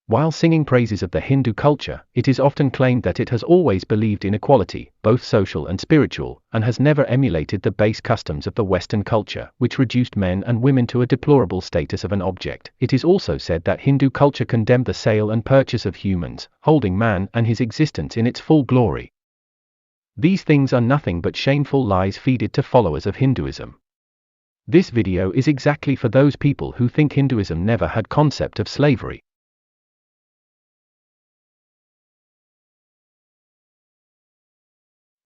While singing praises of the Hindu culture, it is often claimed that it has always believed in equality, both social and spiritual, and has never emulated the base customs of the Western culture, which reduced men and women to a deplorable status of an object. It is also said that Hindu culture condemned the sale and purchase of humans, holding man and his existence in its full glory. These things are nothing but shameful lies fed to followers of Hinduism. This video is exactly for those people who think Hinduism never had concept of slavery.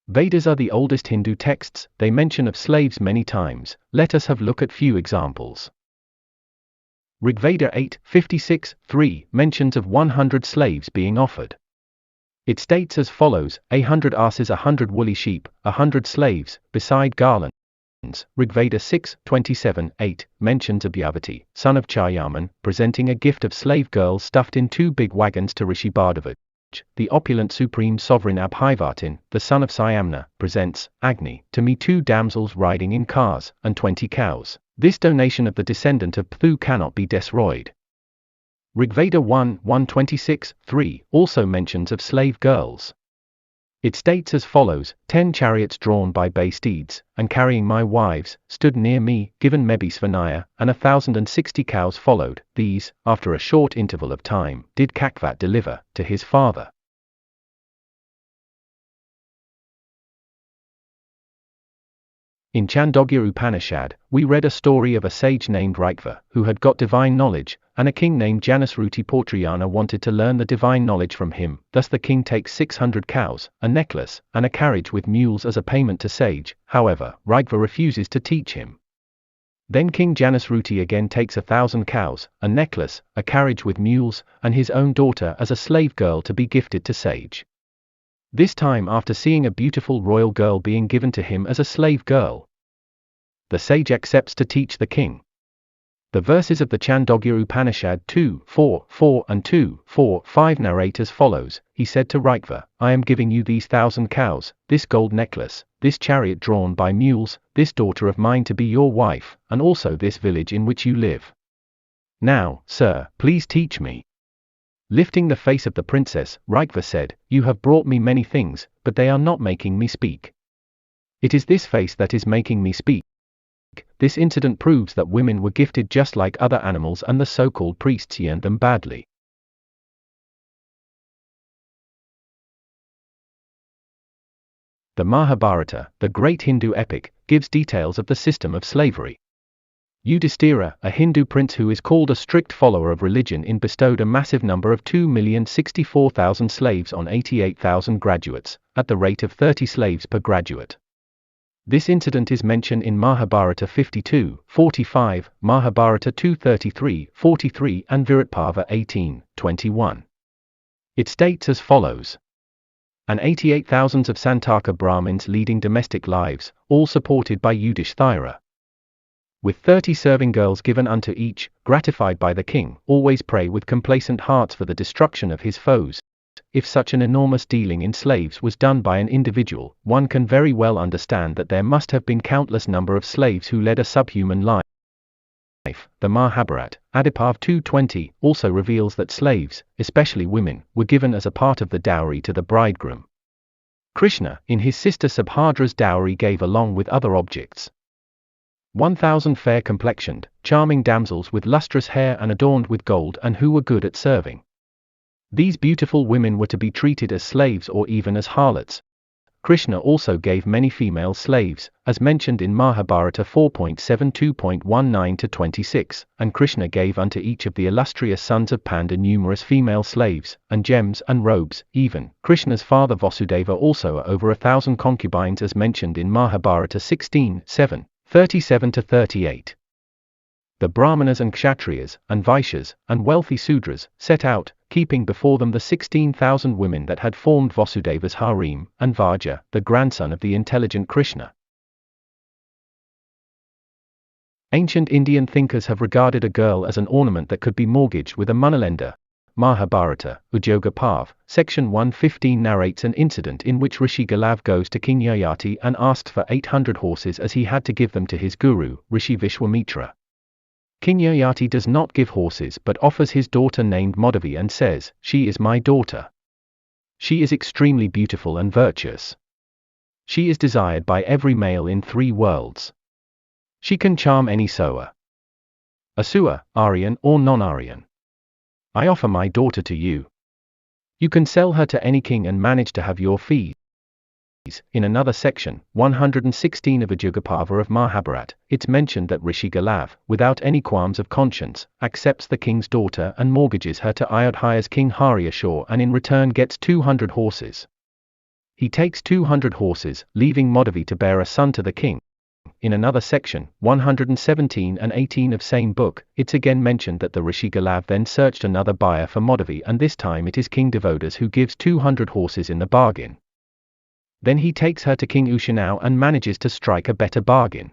Vedas are the oldest Hindu texts. They mention of slaves many times. Let us have a look at few examples. Rigveda 8:56-3 mentions of 100 slaves being offered. It states as follows: 100 asses, 100 woolly sheep, 100 slaves, beside garlands. Rigveda 6:27-8 mentions of Yavati, son of Chayaman, presenting a gift of slave girls stuffed in 2 big wagons to Rishi Bhardava. The opulent supreme sovereign Abhivartin, the son of Syamna, presents Agni to me 2 damsels riding in cars, and 20 cows. This donation of the descendant of Pthu cannot be destroyed. Rigveda 1:126-3 also mentions of slave girls. It states as follows: 10 chariots drawn by bay steeds, and carrying my wives, stood near me, given Mebisvanaya, and 1,060 cows followed. These, after a short interval of time, did Kakvat deliver to his father. In Chandogya Upanishad, we read a story of a sage named Rigva, who had got divine knowledge, and a king named Janasruti Pautriyana wanted to learn the divine knowledge from him. Thus the king takes 600 cows, a necklace, and a carriage with mules as a payment to sage. However, Rigva refuses to teach him. Then King Janasruti again takes 1,000 cows, a necklace, a carriage with mules, and his own daughter as a slave girl to be gifted to sage. This time after seeing a beautiful royal girl being given to him as a slave girl. The sage accepts to teach the king. The verses of the Chandogya Upanishad 2:4 and 2:4-5 narrate as follows: He said to Rigva, I am giving you these 1,000 cows, this gold necklace, this chariot drawn by mules, this daughter of mine to be your wife, and also this village in which you live. Now, sir, please teach me. Lifting the face of the princess, Rigva said, You have brought me many things, but they are not making me speak. It is this face that is making me speak. This incident proves that women were gifted just like other animals and the so-called priests yearned them badly. The Mahabharata, the great Hindu epic, gives details of the system of slavery. Yudhishthira, a Hindu prince who is called a strict follower of religion, bestowed a massive number of 2,064,000 slaves on 88,000 graduates, at the rate of 30 slaves per graduate. This incident is mentioned in Mahabharata 52:45, Mahabharata 2:33-43 and Viratparva 18:21. It states as follows: And 88,000 of Santaka Brahmins leading domestic lives, all supported by Yudhishthira. With 30 serving girls given unto each, gratified by the king, always pray with complacent hearts for the destruction of his foes. If such an enormous dealing in slaves was done by an individual, one can very well understand that there must have been countless number of slaves who led a subhuman life. The Mahabharata, Adiparv 2:20, also reveals that slaves, especially women, were given as a part of the dowry to the bridegroom. Krishna, in his sister Subhadra's dowry, gave along with other objects 1,000 fair-complexioned, charming damsels with lustrous hair and adorned with gold and who were good at serving. These beautiful women were to be treated as slaves or even as harlots. Krishna also gave many female slaves, as mentioned in Mahabharata 4.72.19-26, and Krishna gave unto each of the illustrious sons of Panda numerous female slaves, and gems and robes. Even Krishna's father Vasudeva also over 1,000 concubines, as mentioned in Mahabharata 16:7-37-38. The Brahmanas and Kshatriyas, and Vaishyas, and wealthy Sudras, set out, keeping before them the 16,000 women that had formed Vasudeva's harem, and Vaja, the grandson of the intelligent Krishna. Ancient Indian thinkers have regarded a girl as an ornament that could be mortgaged with a moneylender. Mahabharata, Udyogaparv, section 115 narrates an incident in which Rishi Galav goes to King Yayati and asks for 800 horses as he had to give them to his guru, Rishi Vishwamitra. King Yayati does not give horses but offers his daughter named Madhavi and says, "She is my daughter. She is extremely beautiful and virtuous. She is desired by every male in 3 worlds. She can charm any Soa, Asura, Aryan or non-Aryan. I offer my daughter to you. You can sell her to any king and manage to have your fees." In another section, 116 of Ajugapava of Mahabharata, it's mentioned that Rishi Galav, without any qualms of conscience, accepts the king's daughter and mortgages her to Ayodhya's King Haryashur and in return gets 200 horses. He takes 200 horses, leaving Madhavi to bear a son to the king. In another section, 117 and 18 of same book, it's again mentioned that the Rishi Galav then searched another buyer for Madhavi and this time it is King Devodas who gives 200 horses in the bargain. Then he takes her to King Ushanau and manages to strike a better bargain.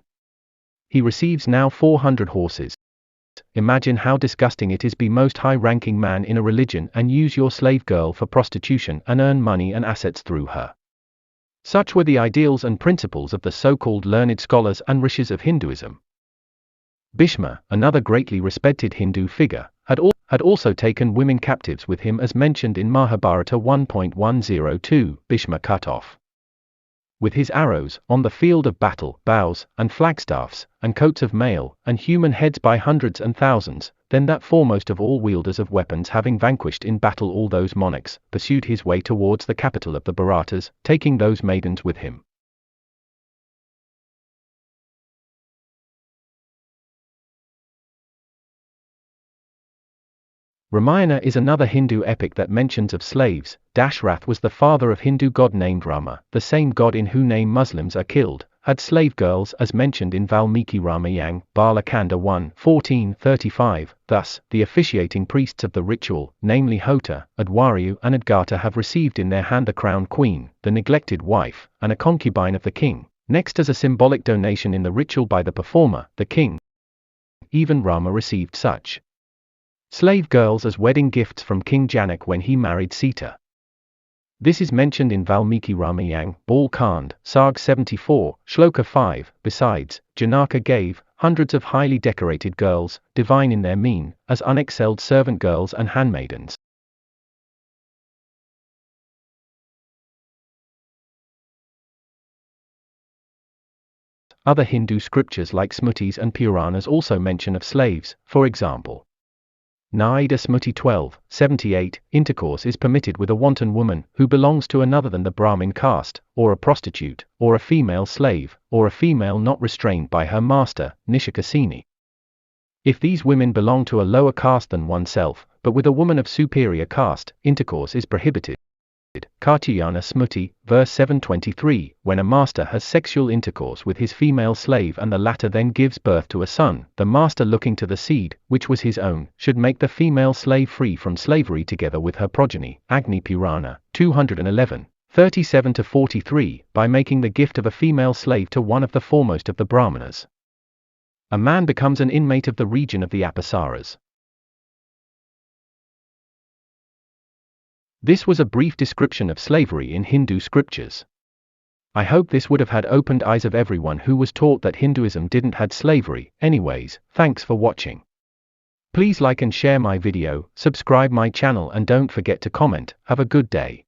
He receives now 400 horses. Imagine how disgusting it is be most high-ranking man in a religion and use your slave girl for prostitution and earn money and assets through her. Such were the ideals and principles of the so-called learned scholars and rishis of Hinduism. Bhishma, another greatly respected Hindu figure, had also taken women captives with him as mentioned in Mahabharata 1.102, Bhishma cut off with his arrows, on the field of battle, bows, and flagstaffs, and coats of mail, and human heads by hundreds and thousands, then that foremost of all wielders of weapons having vanquished in battle all those monarchs, pursued his way towards the capital of the Bharatas, taking those maidens with him. Ramayana is another Hindu epic that mentions of slaves. Dashrath was the father of Hindu god named Rama, the same god in whose name Muslims are killed, had slave girls as mentioned in Valmiki Ramayana, Bala Kanda 1, 1435. Thus, the officiating priests of the ritual, namely Hota, Adwaryu and Adgata have received in their hand the crowned queen, the neglected wife, and a concubine of the king. Next as a symbolic donation in the ritual by the performer, the king. Even Rama received such slave girls as wedding gifts from King Janak when he married Sita. This is mentioned in Valmiki Ramayana, Bal Kand, Sarg 74, Shloka 5. Besides, Janaka gave hundreds of highly decorated girls, divine in their mien, as unexcelled servant girls and handmaidens. Other Hindu scriptures like Smritis and Puranas also mention of slaves, for example. Naida Smriti 12:78, intercourse is permitted with a wanton woman who belongs to another than the Brahmin caste, or a prostitute, or a female slave, or a female not restrained by her master, Nishakasini. If these women belong to a lower caste than oneself, but with a woman of superior caste, intercourse is prohibited. Kartiyana Smriti, verse 723, when a master has sexual intercourse with his female slave and the latter then gives birth to a son, the master looking to the seed, which was his own, should make the female slave free from slavery together with her progeny, Agni Purana, 211, 37-43, by making the gift of a female slave to one of the foremost of the Brahmanas. A man becomes an inmate of the region of the Apasaras. This was a brief description of slavery in Hindu scriptures. I hope this would have had opened eyes of everyone who was taught that Hinduism didn't had slavery. Anyways, thanks for watching. Please like and share my video, subscribe my channel and don't forget to comment. Have a good day.